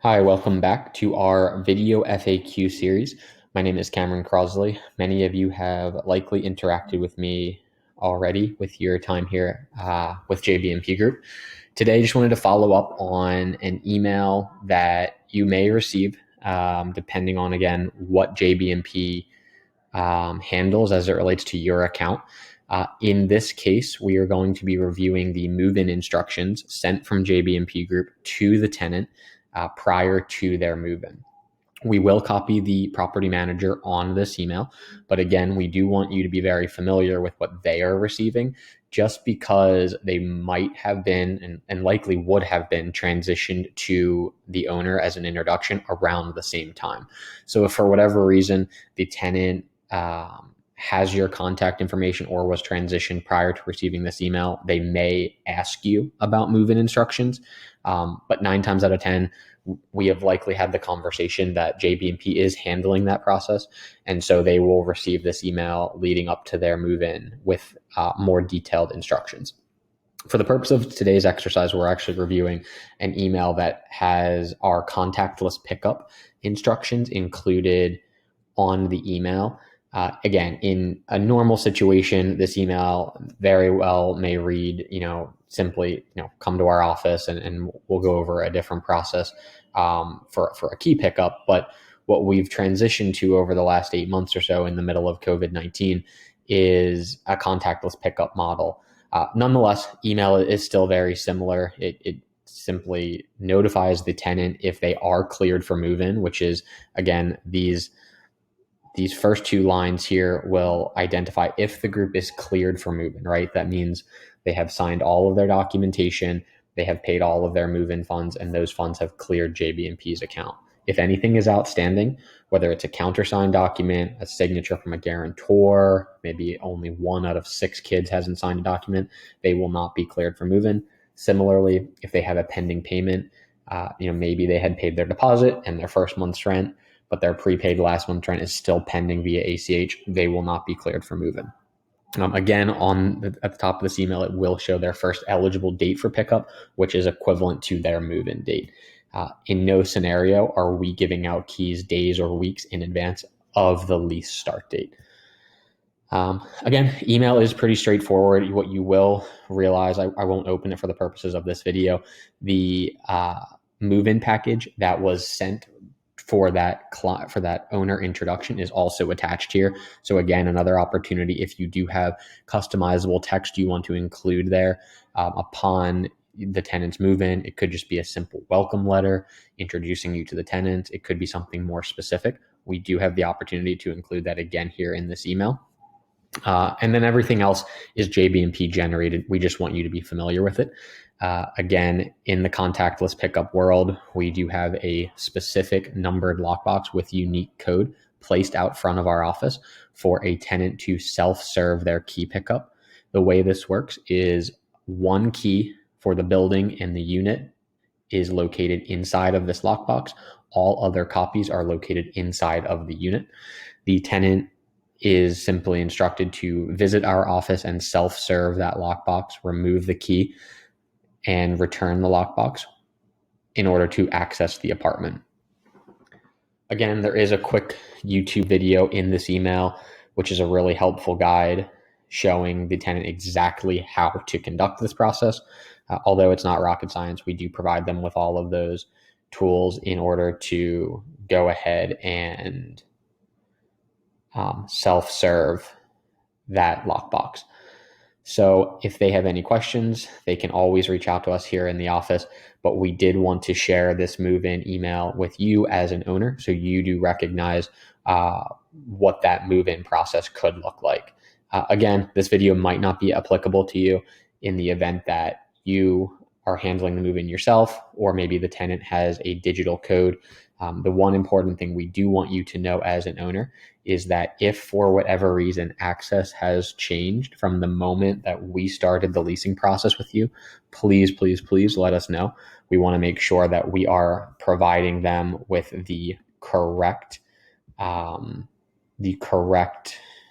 Hi, welcome back to our video FAQ series. My name is Cameron Crosley. Many of you have likely interacted with me already with your time here with JBMP Group. Today, I just wanted to follow up on an email that you may receive, depending on, again, what JBMP handles as it relates to your account. In this case, we are going to be reviewing the move-in instructions sent from JBMP Group to the tenant prior to their move-in. We will copy the property manager on this email, but again, we do want you to be very familiar with what they are receiving, just because they might have been and likely would have been transitioned to the owner as an introduction around the same time. So if for whatever reason the tenant has your contact information or was transitioned prior to receiving this email, they may ask you about move-in instructions. But 9 times out of 10, we have likely had the conversation that JBMP is handling that process. And so they will receive this email leading up to their move-in with more detailed instructions. For the purpose of today's exercise, we're actually reviewing an email that has our contactless pickup instructions included on the email. Again, in a normal situation, this email very well may read, simply, come to our office and we'll go over a different process for a key pickup. But what we've transitioned to over the last 8 months or so in the middle of COVID-19 is a contactless pickup model. Nonetheless, email is still very similar. It simply notifies the tenant if they are cleared for move-in, which is, again, these first 2 lines here will identify if the group is cleared for move-in, right? That means they have signed all of their documentation, they have paid all of their move-in funds, and those funds have cleared JBMP's account. If anything is outstanding, whether it's a countersigned document, a signature from a guarantor, maybe only 1 out of 6 kids hasn't signed a document, they will not be cleared for move-in. Similarly, if they have a pending payment, maybe they had paid their deposit and their first month's rent, but their prepaid last month's rent is still pending via ACH, they will not be cleared for move-in. Again, at the top of this email, it will show their first eligible date for pickup, which is equivalent to their move-in date. In no scenario are we giving out keys days or weeks in advance of the lease start date. Again, email is pretty straightforward. What you will realize, I won't open it for the purposes of this video, the move-in package that was sent for that owner introduction is also attached here. So again, another opportunity if you do have customizable text you want to include there upon the tenant's move-in. It could just be a simple welcome letter introducing you to the tenant. It could be something more specific. We do have the opportunity to include that again here in this email. And then everything else is JBMP generated. We just want you to be familiar with it. Again, in the contactless pickup world, we do have a specific numbered lockbox with unique code placed out front of our office for a tenant to self-serve their key pickup. The way this works is 1 key for the building and the unit is located inside of this lockbox. All other copies are located inside of the unit. The tenant is simply instructed to visit our office and self-serve that lockbox, remove the key, and return the lockbox in order to access the apartment. Again, there is a quick YouTube video in this email, which is a really helpful guide showing the tenant exactly how to conduct this process. Although it's not rocket science, we do provide them with all of those tools in order to go ahead and self-serve that lockbox. So if they have any questions, they can always reach out to us here in the office. But we did want to share this move-in email with you as an owner, so you do recognize what that move-in process could look like. Again, this video might not be applicable to you in the event that you are handling the move-in yourself, or maybe the tenant has a digital code. The one important thing we do want you to know as an owner is that if for whatever reason access has changed from the moment that we started the leasing process with you, please, please, please let us know. We want to make sure that we are providing them with the correct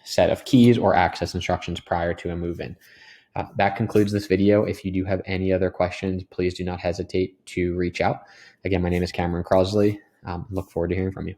set of keys or access instructions prior to a move-in. That concludes this video. If you do have any other questions, please do not hesitate to reach out. Again, my name is Cameron Crosley. Look forward to hearing from you.